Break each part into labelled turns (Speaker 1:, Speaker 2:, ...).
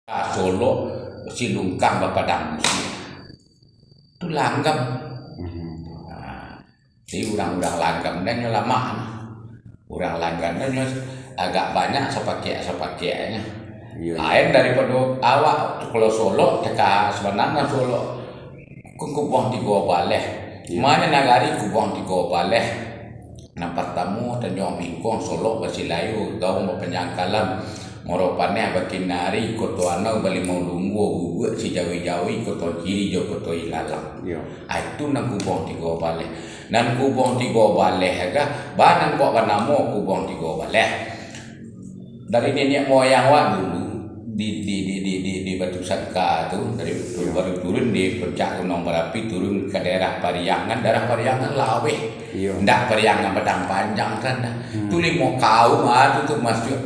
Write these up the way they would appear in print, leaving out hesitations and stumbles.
Speaker 1: Solo si lungkang bapadang itu langgam. Jadi orang-orang langgam dan lama orang langgam dan agak banyak sepakainya. Lain daripada awak kalau Solo teka sebenarnya Solo kubang tiga baleh. Mana nagari kubang tiga baleh. Nampak tamu dan nyom ingkong Solo basilayu tahu penjangkalan moropannya bakin nari koto anau bali mau lunggu guguk si jawi-jawi koto kiri jo koto ilalang. Itu nang kubong tiga baleh. Nan kubong tiga baleh aga banan kok banamo kubong tiga baleh. Dari nenek moyang wa dulu di Batu Sangka tu dari baru turun di puncak Gunung Merapi turun ke daerah Pariangan Lawe. Ndak Pariangan Padang Panjang sana. Tu limo kaum tu masuk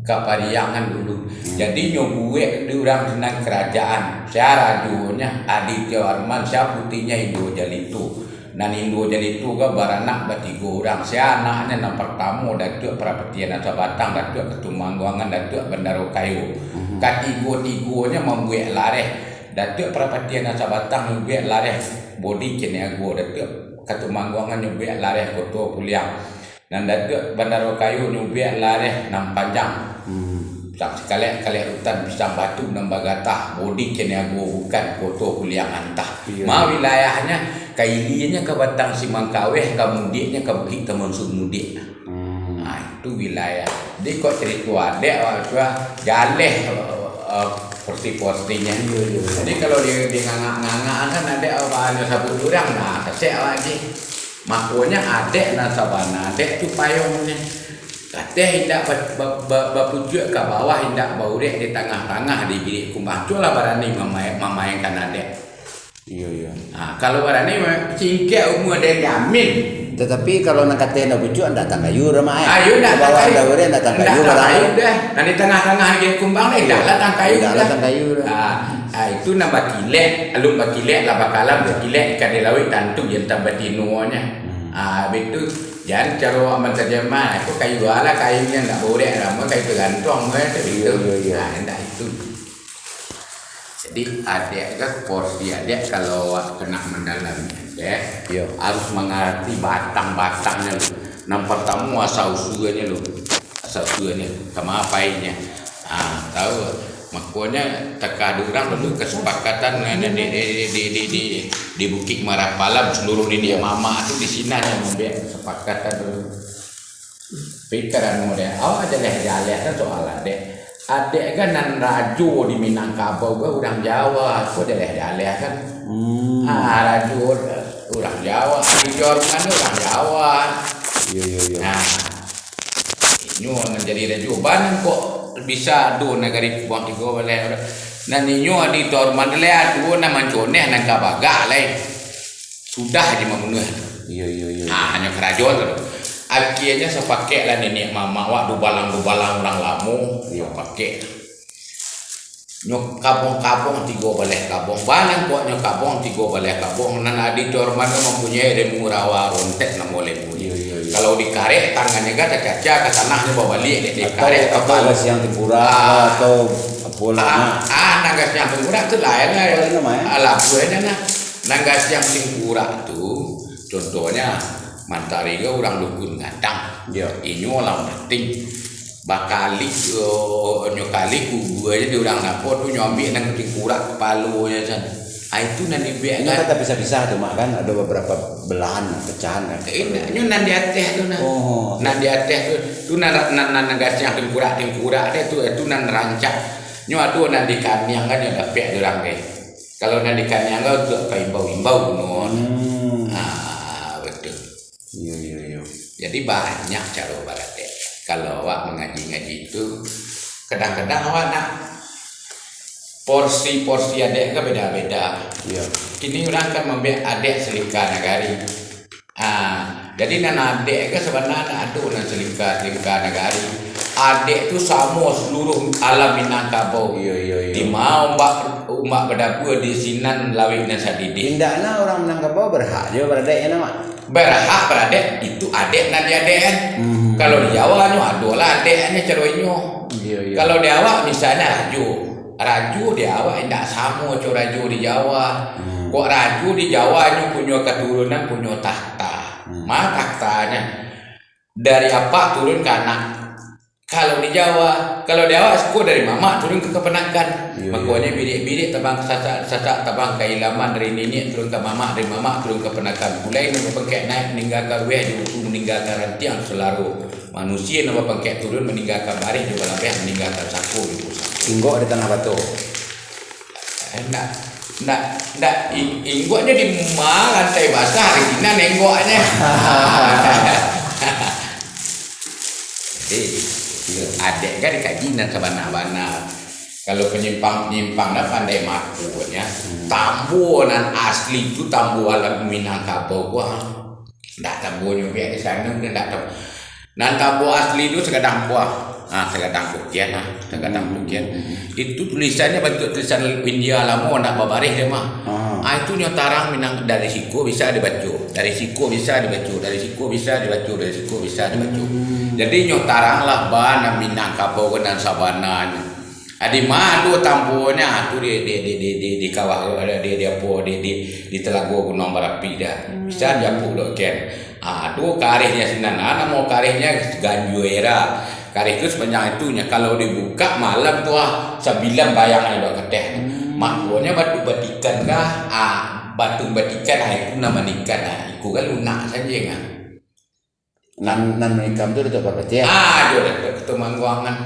Speaker 1: ke Pariangan dulu. Jadi nyobuwe diurang senang kerajaan. Saya rajunya Aditya Warman, saya putihnya Indo Jalitu. Dan Indo Jalitu ke baranak batigo orang. Saya anaknya nampak tamu Datuk Prapetian Asa Batang, Datuk Ketumangguangan, Datuk Bendaro Kayu. Katigo-tigonya membuat lareh. Datuk Prapetian Asa Batang membuat lareh bodi Ceniago. Datuk Ketumangguangan membuat lareh Koto Puliang. Dan Datuk Bendaro Kayu membuat lareh Nam Panjang. Sekali hutan pisang batu nambah gatah bodi Ceniago bukan Koto Kuliang antah. Ma wilayahnya kailinya ke Batang Simangkaweh, kemudiannya ke Bukit Taman Sumudik. Itu wilayah. Jadi kok cerita adek waktu jaleh porsi-porsinya. Jadi kalau dia ngangak-ngangak kan adek apa sabut durang nah kesek lagi. Makanya adek nasabana adek tu payungnya. Katanya hendak berpujuk ke bawah, hendak baurek di tengah-tengah di bilik kumbang. Itulah barani memainkan adek.
Speaker 2: Iya.
Speaker 1: Nah, kalau barani singkek umur dia jamin.
Speaker 2: Tetapi kalau nak kata nak pujuk anda tangga yu ramai.
Speaker 1: Ayo nak
Speaker 2: bawah anda boleh nak tangga yu barang.
Speaker 1: Dah. Nanti tengah-tengah di kumbang ni dah lah tangga yu.
Speaker 2: Dah tangga yu.
Speaker 1: Itu nama kilek, alum bakilek lah bakalam bakilek ikan di laut tantu yang tambah tinuanya. Betul. Jangan cara aman terjemah aku kayu ala kayunya enggak boleh lama kayu tergantung begitu. Enggak itu. Jadi adek kan porsi adek kalau kena mendalamnya adek harus mengerti batang-batangnya lu. Nampak tamu asal usulnya lu. Asal usulnya sama apainya. Tahu makanya teka durang dulu kesepakatan di Bukit Marapalam seluruh ini mama tu di sini yang membuat kesepakatan dulu. Pikiran model awak aja jalan kan soal adek kan nan rajo di Minangkabau ke orang Jawa aku jalan kan. Rajo orang Jawa di Jorman orang Jawa.
Speaker 2: Iya.
Speaker 1: Nah ini menjadi rajo ban kok bisa do negari kubang tiga balai naninyo di Torman le adu na mancone nang kabaga le sudah aja memenuhi.
Speaker 2: Iya.
Speaker 1: Hanya kerajaan tu. Akhirnya sepake lah nenek mama wak du balang orang lamu yo pakai. Nyok kabong tiga balai kabong balang kok nyok kabong tiga balai kabong nan adi Torman mempunyai remu rawa rontek na boleh bunyi. Kalau dikarek tangannya gak kaca ke tanahnya bawa balik dikarek
Speaker 2: apa yang tempura atau bola
Speaker 1: nagas yang tempura itu lain lah buahnya nagas yang tempura itu contohnya mantariga orang dukun ngadang ini orang penting bakali nyokali kubu aja di orang napo tuh nyambi nang tempura palunya sana. Itu nanti biar
Speaker 2: kan tak bisa tuh mak kan ada beberapa belahan pecahan kan.
Speaker 1: Ini nanti atas tu nanti atas tu gas yang tempura deh tu nan rancak. Nyo atu nanti kanyang kan yang dapat orang deh. Kalau nanti kanyang kau tu kau imbau non. Betul.
Speaker 2: Iya.
Speaker 1: Jadi banyak cara barat deh. Kalau awak mengaji itu kadang-kadang awak nak porsi adek ke beda-beda. Kini orang kan membiak adek selingkah nagari. Jadi nan adek ke sebenarnya ada nan selingkah nagari. Adek tu sama seluruh alam Minangkabau. Di mau umak berdapur di sinan lawik dan sadidi.
Speaker 2: Tindakna orang Minangkabau berhak je beradek nama.
Speaker 1: Berhak beradek itu adek nan adek kan. Kalau di Jawa nyo adolah adeknya ceroinyo. Kalau di awak misalnya rajo raju di awak tidak sama macam raju di Jawa. Kok raju di Jawa nyo punya keturunan punya tahta. Maka tahtanya dari apa turun ke anak. Kalau di Jawa aku dari mama turun ke kepenakan. Makanya bidik-bidik tabang sasak tabang ke ilaman dari nenek turun ke mama, dari mama turun ke kepenakan. Mulai nama pengkek naik meninggalkan weh di utu meninggalkan rantiang selaru. Manusia nama pengkek turun meninggalkan baris juga lebih meninggalkan saku di pusat.
Speaker 2: Inggok di tanah batu.
Speaker 1: Ndak inggoknya di lantai basah hari ini nenggoknya. Adek kan dikajian sabana-bana. Kalau penyimpang dah pandai makunya. Tambuhan asli itu tambu alam Minangkabau gua. Ndak tambuhnya biar di sana ndak tahu. Nan tambu asli itu sekadang buah. Sekadang pukian itu tulisannya bentuk tulisan India lama nak babarih dia mah. Itu nyotarang Minang dari siku bisa dibaca, dari siku bisa dibaca, dari siku bisa dibaca, dari siku bisa dibaca. Jadi nyotarang lah bana Minangkabau dan sabananya. Adi madu tampunya tu di kawah di Telago Gunung Berapi dah. Bisa diapuk dok ken. Tu karihnya sinana mau karihnya ganjuera. Karih itu sepanjang itunya kalau dibuka malam tu sebilang bayang ada keteh. Makanya batu batikan kah? Batu batikan itu nama ikan. Iku kan lunak saja kan.
Speaker 2: Nan ikan tu ada berapa tiap?
Speaker 1: Ada ketemu guangan.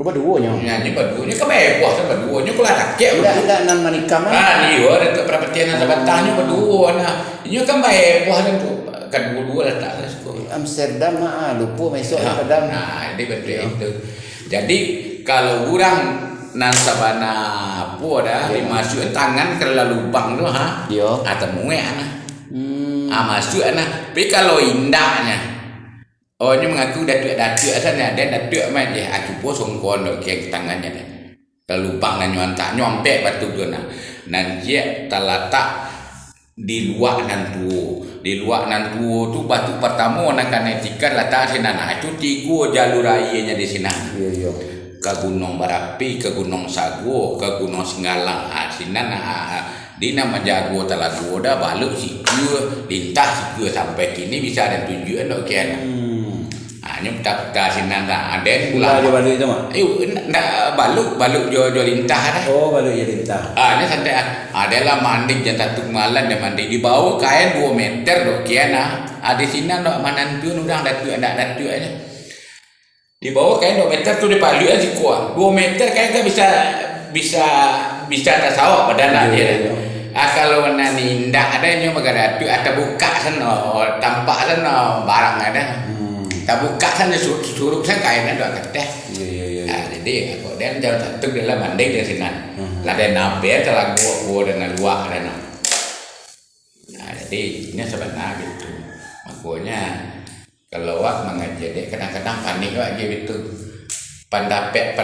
Speaker 2: Lupa duonya.
Speaker 1: Nyanyi badunya kebebas sama duonya kalau ada kek.
Speaker 2: Tidak nan manikam.
Speaker 1: Iya ada perapatian sabatanya baduo ini kan bebas tu kan dua letak lah.
Speaker 2: Amsterdam lupa mesok Amsterdam.
Speaker 1: Ini betul itu. Jadi kalau orang nan sabana apa dah dimasuk tangan ke lubang tu atau muek masuk Tapi kalau indahnya ini mengaku datuk sana dan datuk main dia aku pun songkon dok ke tangannya dah. Ke lubang nan nyontek batu tu nan dia terletak di luar nan tu batu pertama nak kanetikan letak sini itu 3 jalur rayanya di sini. Ke Gunung Berapi, ke Gunung Sago, ke Gunung Singgalang. Sini di nama Jago Telago dah balik siku lintas siku sampai kini bisa ada tujuan dok kian. Hanya peta sini ada pulang.
Speaker 2: Balik itu mah.
Speaker 1: Nak balik jo lintah dah.
Speaker 2: Balik je lintah.
Speaker 1: Ini santai adalah mandi jam 1 malam dia mandi di bawah kain 2 meter dok kian di sini dok mana tu orang datuk aja. Di bawah kain 2 meter tu di palu aja kuat. 2 meter kain kan bisa tersawak badan dia. Kalau nani ndak ada nyo magara tu ada buka sana tampak sana barang ada. Tak buka sana suruh saya kain ada keteh. Jadi aku dan jalan satu dalam mandi di sini. Ada nabe Telago aku dan luak dan. Jadi ini sebenarnya gitu. Makanya kalau awak mengajar dek kadang-kadang panik awak gitu. Pendapat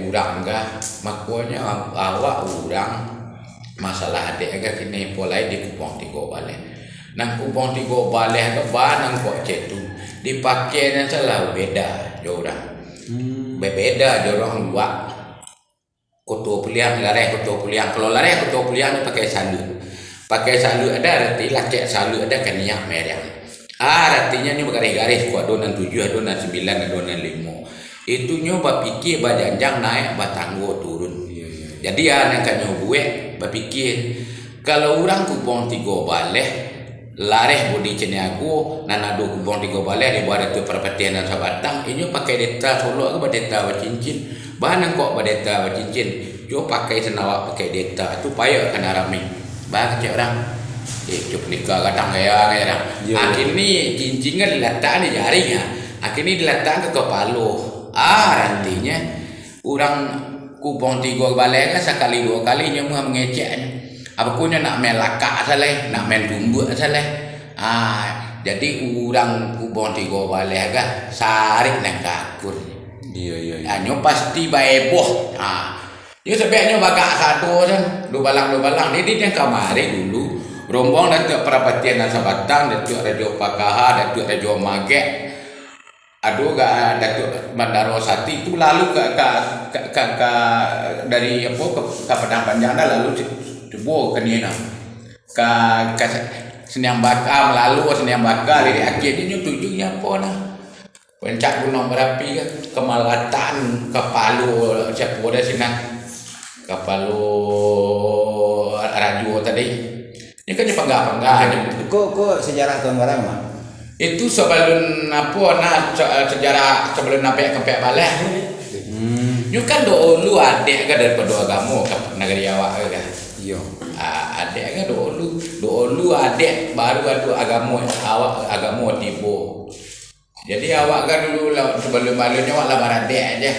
Speaker 1: orang kah? Makanya awak orang masalah adik agak kini mulai di Kupang Tiga Balai. Nang Kupang Tiga Balai ke banang kok cetu dipakai dan selalu beda jorang. Beda jorang luak. Koto puliang lareh koto puliang. Kalau lareh koto puliang pakai salu. Pakai salu ada arti lacak salu ada kaniak merah. Artinya ni bergaris-garis kuat adonan 7, adonan 9, adonan 5. Itu nyoba fikir bajanjang naik batanggo turun. Jadi yang kan nyobuek berfikir kalau orang Kupang Tiga Balai lareh bodi ceniago nanado Kupang Tiga Balai di bawah tu perpatian dan sabatang ini pakai deta solo ke deta cincin bahan kok deta cincin jo pakai senawak pakai deta tu payah kena ramai bah cek orang cup nikah kadang kaya orang akhirnya cincin kan diletakkan di jarinya akhirnya diletakkan ke kepala artinya orang Kupang Tiga Balai kan sekali 2 kali nyoba mengeceknya. Apa punya nak main lakak salah, nak main tumbuk salah. Jadi orang Kupang Tiga Balai kan sarik nang kakur.
Speaker 2: Iya.
Speaker 1: Nyo pasti baeboh. Yo sebenarnya bagak satu kan, 2 balang. Ini yang kamari dulu. Rombong datuk perapatian dan sabatang, datuk Rajo Pakaha, datuk Rajo Magek. aduh gak Datuk Mandarosati itu lalu ke dari apa ke Padang Panjang dah lalu coba ke ni ke Seniang Bakar melalui Seniang Bakar dari akhirnya tujuannya apa nah puncak gunung berapi ke Malatan ke Palu siapa ada sini ke Palu Raju tadi ini kan pangga
Speaker 2: Kok sejarah tahun barang mah?
Speaker 1: itu sebelum apa nah sejarah sebelum sampai ke balik itu kan dulu adik kan daripada agama ke negeri awak kan
Speaker 2: Iya.
Speaker 1: adik kan dulu adik baru ada agama awak agama tiba jadi awak kan dulu sebelum balunya awak lah beradik aja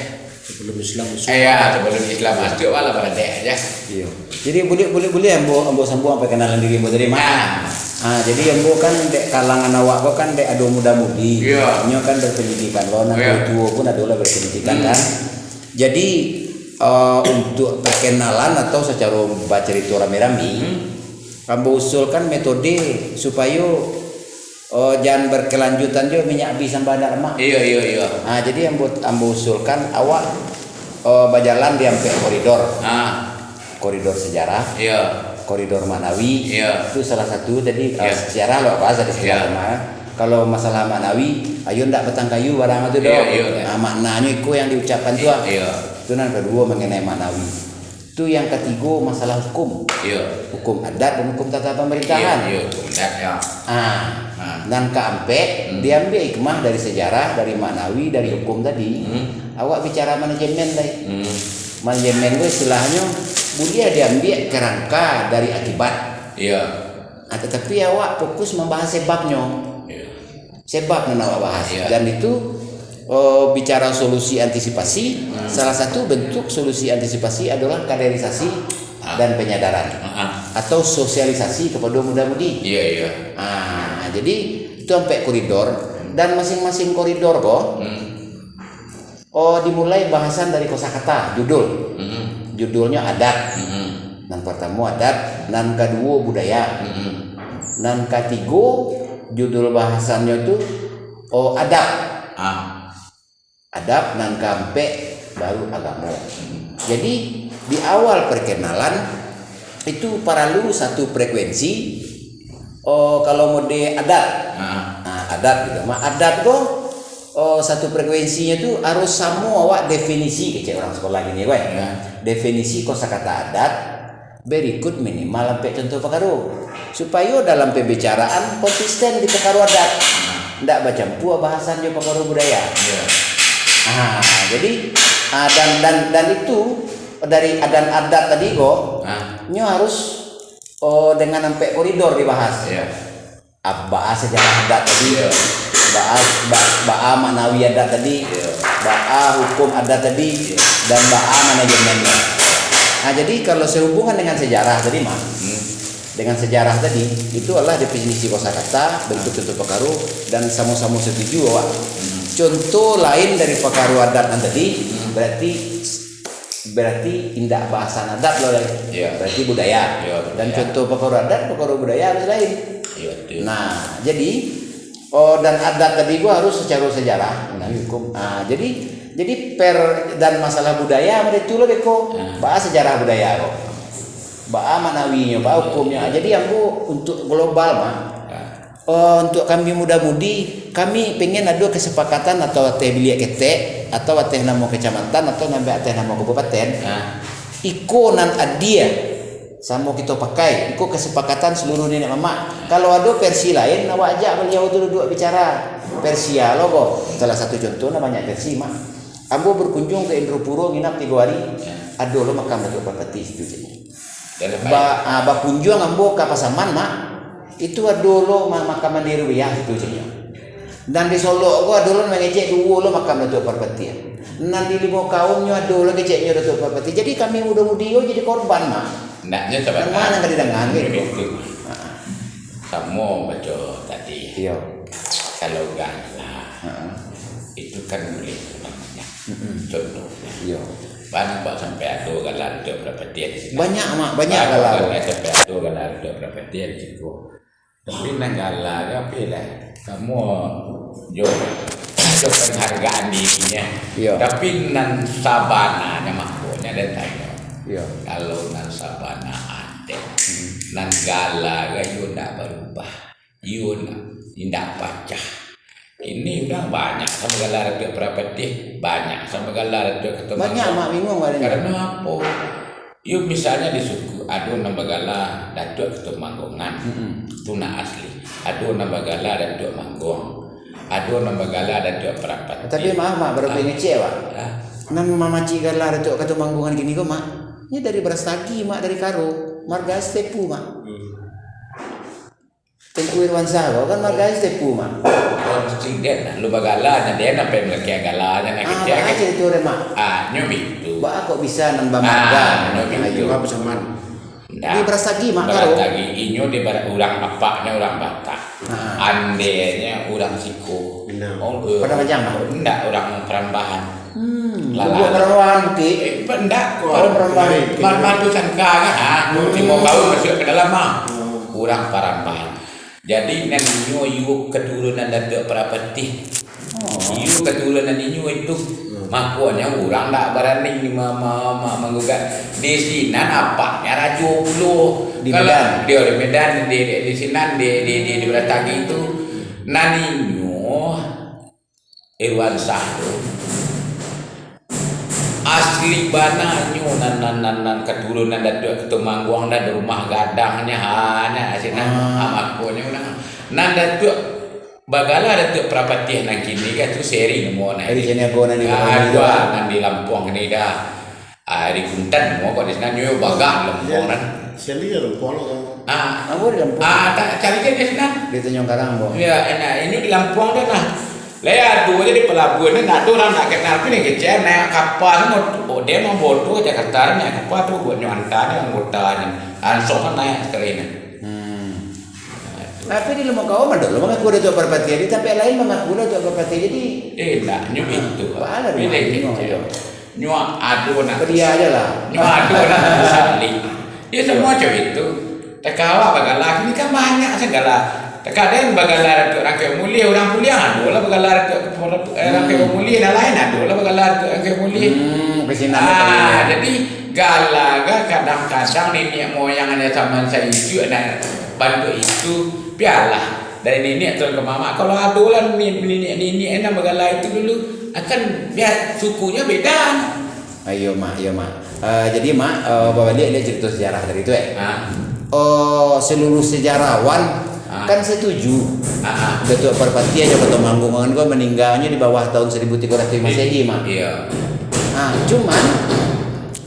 Speaker 2: Sebelum Islam
Speaker 1: sebelum Islam masuk awak lah beradik aja
Speaker 2: Iya. Jadi boleh ambo sambung apa kenalan diri ambo tadi mah. Jadi ambo kan dek kalangan awak kok kan dek ado muda-mudi.
Speaker 1: Iya.
Speaker 2: Nyo kan berpendidikan lo nang tua pun adalah berpendidikan kan. Jadi untuk perkenalan atau secara baca cerita rame-rame ambo usulkan metode supaya jangan berkelanjutan jo minyak habis sampai ada lemak.
Speaker 1: Iya.
Speaker 2: Jadi ambo usulkan awak berjalan di sampai koridor. Koridor sejarah.
Speaker 1: Iya.
Speaker 2: Koridor Manawi.
Speaker 1: Iya.
Speaker 2: Itu salah satu jadi sejarah lo bahasa di sejarah mah. Kalau masalah Manawi, ayo ndak betang kayu barang itu dong.
Speaker 1: Iya.
Speaker 2: Maknanya itu yang diucapkan tuh.
Speaker 1: Iya.
Speaker 2: Itu yang kedua mengenai Manawi. Itu yang ketiga masalah hukum.
Speaker 1: Iya.
Speaker 2: Hukum adat dan hukum tata pemerintahan.
Speaker 1: Iya, hukum adat ya.
Speaker 2: Dan keampe diambil hikmah dari sejarah, dari Manawi, dari hukum tadi. Awak bicara manajemen deh. Manajemen gue istilahnya budaya diambil kerangka dari akibat.
Speaker 1: Iya.
Speaker 2: Tetapi awak fokus membahas sebabnya.
Speaker 1: Iya.
Speaker 2: Sebab yang awak bahas.
Speaker 1: Iya.
Speaker 2: Dan itu bicara solusi antisipasi. Salah satu bentuk solusi antisipasi adalah kaderisasi dan penyadaran atau sosialisasi kepada muda-mudi.
Speaker 1: Iya.
Speaker 2: Jadi itu sampai koridor dan masing-masing koridor kok. Dimulai bahasan dari kosakata judul. Judulnya adat. Nan pertama adat, nan kedua budaya. Nan ketiga judul bahasannya itu adab. Adab nan keempat baru agama. Jadi di awal perkenalan itu perlu satu frekuensi. Kalau mode adat, adat gitu. Adat kok satu frekuensinya tuh harus sama awak definisi kecil orang sekolah gini gue. Definisi kosakata adat berikut minimal sampai contoh pekaru supaya dalam pembicaraan konsisten di pekaru adat. Ndak baca pua bahasan jo pekaru budaya. Jadi dan itu dari adat tadi kok nyo harus dengan sampai koridor dibahas. Bahas sejarah adat tadi. Bahas Manawi adat tadi, bahas hukum adat tadi, dan bahas manajemennya. Jadi kalau sehubungan dengan sejarah tadi mah, dengan sejarah tadi itu adalah definisi kosakata, bentuk pekaru dan sama-sama setuju bahwa contoh lain dari pekaru adat tadi berarti indah bahasan adat loh, berarti budaya. Dan contoh pekaru adat, pekaru budaya harus lain. Nah, jadi dan adat tadi gua harus secara sejarah, hukum. Jadi dan masalah budaya mereka tuh beko bahas sejarah budaya kok. Bahas Manawinya, bahas hukumnya. Jadi yang untuk global mah untuk kami muda-mudi kami pengen ada kesepakatan atau teh bilik ketek atau teh nama kecamatan atau teh nama kabupaten. Iko nan adia sama kita pakai iko kesepakatan seluruh nenek mama. Kalau ada versi lain awak ajak beliau tu duduk bicara Persia lo kok. Salah satu contoh namanya versi mah. Ambo berkunjung ke Indropuro nginap 3 hari. Aduh lo makam Datuk Parpati situ jadi. Kunjung ambo ke Pasaman mak. Itu aduh lo makam Mandiri Wiyah itu jadi. Dan di Solo gua aduh lo mengecek 2 lo makam Datuk Parpati. Nanti 5 kaumnya aduh lo keceknya Datuk Parpati. Jadi kami muda-mudi jadi korban mak.
Speaker 1: Ndaknya coba
Speaker 2: mana enggak didengar gitu.
Speaker 1: Kamu baca tadi.
Speaker 2: Iya.
Speaker 1: Kalau galah itu kan boleh namanya. Contohnya.
Speaker 2: Iya.
Speaker 1: Banyak sampai ada galah ada berapa dia di sini.
Speaker 2: Banyak mak, banyak galah.
Speaker 1: Sampai ada galah ada berapa dia di situ. Tapi nang galah apa lah? Kamu jo itu penghargaan dirinya.
Speaker 2: Iya.
Speaker 1: Tapi nan sabana makanya dan tanya.
Speaker 2: Iya.
Speaker 1: Kalau nan sabana ada, nan gala gayo ndak berubah, yun tidak pecah. Ini udah banyak sama galar itu berapatih banyak sama galar itu ketemu.
Speaker 2: Banyak mak bingung
Speaker 1: Karena apa? Yuk misalnya di suku aduh nama gala datuk ketemu manggongan, itu nak asli. Aduh nama gala datuk manggong. Aduh nama gala datuk berapatih.
Speaker 2: Tapi maaf mak baru ngecek pak. Nan mama cik gala datuk ketemu manggongan gini kok mak. Ini dari Brastagi mak dari Karo, marga Stepu mak. Tengku Irwansyah kan marga Stepu mak.
Speaker 1: Presiden lu bagala dia nampai melaki galanya nak kecil.
Speaker 2: Ah, aja itu re mak.
Speaker 1: Nyum itu.
Speaker 2: Ba kok bisa nambah marga.
Speaker 1: Itu
Speaker 3: apa zaman?
Speaker 2: Di Brastagi mak Karo.
Speaker 1: Brastagi inyo di orang apaknya orang Batak. Andenya orang Siko.
Speaker 2: Pada macam mak?
Speaker 1: Enggak orang Perambahan.
Speaker 2: Gua Perambahan bukti.
Speaker 1: Enggak.
Speaker 2: Orang Perambahan.
Speaker 1: Matu sangka kan. Mau kau masuk ke dalam mah. Orang Perambahan. Jadi nantinya iu keturunan datuk Prapatih. Iu keturunan inyo itu makanya orang tak berani menggugat di sini apanya Rajo Ulu
Speaker 2: di Medan.
Speaker 1: Dia di Medan di sini di Brastagi itu naninyo Irwansyah asli bananyo nan keturunan datuk ketumangguang dan rumah gadangnya hanya asina amakonya nan datuk bagala datuk Prapatih nang kini kan tu seri nemo na
Speaker 2: Di sini aku nani
Speaker 1: gua nan di Lampung ni dah di Kuntan mo kok di sana nyo baga Lampung nan
Speaker 3: Seli ya Lampung kan.
Speaker 2: Aku di Lampung.
Speaker 1: tak cari ke di sana
Speaker 2: Di Tanjung Karang bo.
Speaker 1: ya ini di Lampung dah nah. Lea tu aja di pelabuhan ni ada orang nak kenal ni kecil naik kapal semua dia mau bodoh Jakarta naik kapal tu buat nyuanta ni anggotanya ansong kan naik sekali ni.
Speaker 2: Tapi di lemah kau mana dulu mengaku ada tuan Prapatih di tempat lain mengaku ada tuan Prapatih jadi.
Speaker 1: Tak nyu itu.
Speaker 2: Ada
Speaker 1: Bila kecil nyu adu nak.
Speaker 2: Dia aja lah.
Speaker 1: Nyu adu nak saling. Dia semua macam itu. Tekawa bagala ini kan banyak segala. Kadang bagalar tu orang kaya mulia orang kuliah adu lah bagalar tu orang kaya mulia dan lain adu lah bagalar tu orang kaya mulia. Jadi galaga kadang-kadang nenek moyang ada zaman saya itu ada bantu itu pialah dari nenek turun ke mama. Kalau adu lah nenek enak bagalar itu dulu akan biar sukunya beda.
Speaker 2: Ayo mak. Jadi mak bawa dia cerita sejarah dari itu seluruh sejarawan kan setuju. Datuk Prapatih aja Kota Manggungan gua meninggalnya di bawah tahun 1300 Masehi mak.
Speaker 1: Iya.
Speaker 2: Cuman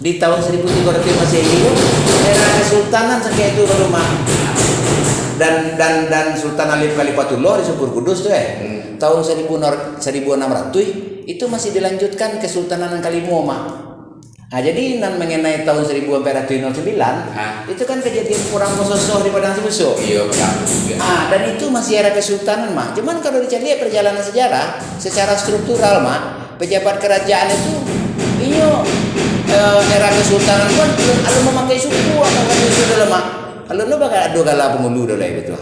Speaker 2: di tahun 1300 Masehi itu era kesultanan sekian itu baru mak. Dan Sultan Alif Khalifatullah di Subur Kudus tuh tahun 1600 itu masih dilanjutkan Kesultanan Kalimo mak. Jadi mengenai tahun 1409 itu kan kejadian kurang musuh di Padang Sebesok.
Speaker 1: Iya,
Speaker 2: dan itu masih era kesultanan mak. Cuman kalau dicari perjalanan sejarah secara struktural mak, pejabat kerajaan itu era kesultanan pun ada memakai suku apa kan itu dalam mak. Kalau lu bakal ada gala pengulu dulu itu.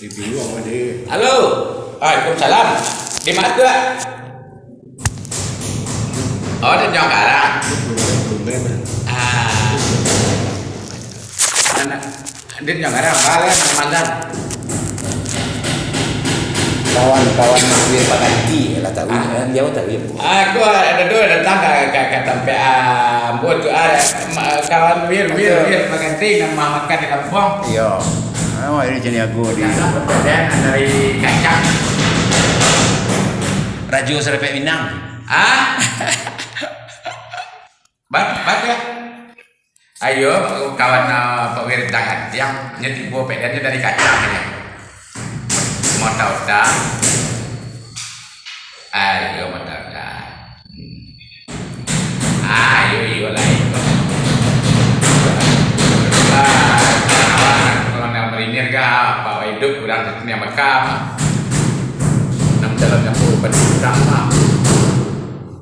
Speaker 3: Dibilang aja.
Speaker 1: Halo. Waalaikumsalam. Di mana tu? Oh, di Jakarta. Dia jangan ada kalian mandan.
Speaker 2: Kawan-kawan Mas Pak Haji lah tahu jauh tahu ya.
Speaker 1: Aku ada dua datang ke tempat buat tu ada kawan wir makan nama makan di Lampung.
Speaker 2: Iya. Ini jenis aku di
Speaker 1: dan dari kacang.
Speaker 2: Rajo Serpek Minang.
Speaker 1: Bat ya. Ayo kawan Pak Wir tangan yang nyetik buah pedannya dari kacang ya. Mau tahu tak? Ayo mau tahu tak? Ayo lain. Kalau nak merinir kah? Apa hidup kurang sini Mekah. Nam jalan yang berpenudang mah.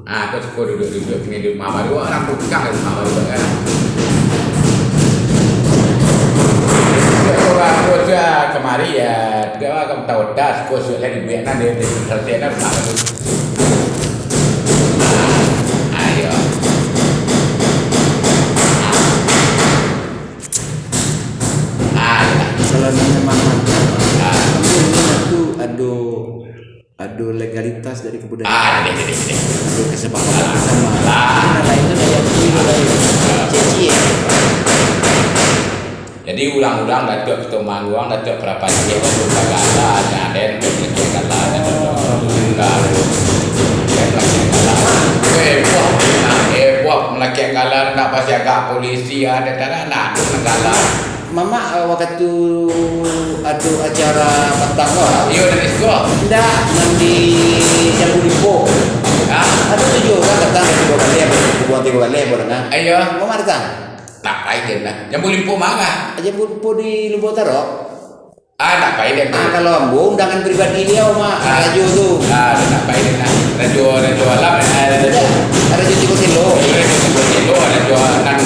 Speaker 1: Aku suka duduk ni di rumah baru orang tukang di rumah baru kan. Aku kemari ya, dia akan tahu dah. Aku sudah di Vietnam dia selesai dah rumah baru.
Speaker 2: prioritas dari kebudayaan.
Speaker 1: Deh.
Speaker 2: Kesepakatan bersama. Nah, lainnya kayak dulu dari Cici.
Speaker 1: Jadi ulang-ulang datuk ketemuan uang datuk berapa dia untuk segala ada segala melaki galar nak pasti agak polisi ada nak negara.
Speaker 2: Mama waktu ada acara petang wah.
Speaker 1: Iyo dari sekolah.
Speaker 2: Tidak nanti Jambu Limpo. Ada 7 orang datang dari 2 kali buat 3 kali barengan.
Speaker 1: Ayo.
Speaker 2: Mama datang.
Speaker 1: Tak payah nah. Jambu Limpo mana?
Speaker 2: Jambu Limpo di Lumbo Tarok.
Speaker 1: Tak payah
Speaker 2: kalau ambo undangan pribadi dia Oma. Radio tu.
Speaker 1: Tak payah nah. Radio alam
Speaker 2: Radio Cikoselo.
Speaker 1: Radio nan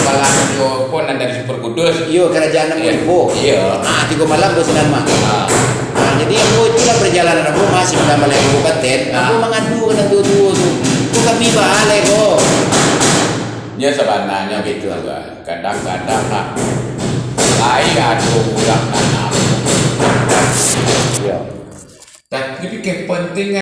Speaker 1: malam radio pun dari Super Kudus.
Speaker 2: Iyo kerajaan Limpo.
Speaker 1: Iya.
Speaker 2: 3 malam bosan mak. Jadi aku itulah perjalanan aku masih menambah lagi kabupaten. Aku mengadu kena tu. Aku kami balai kok.
Speaker 1: Ya sebenarnya gitu agak. Kadang-kadang nak adu ulang tanam.
Speaker 2: Iya.
Speaker 1: Tapi pentingnya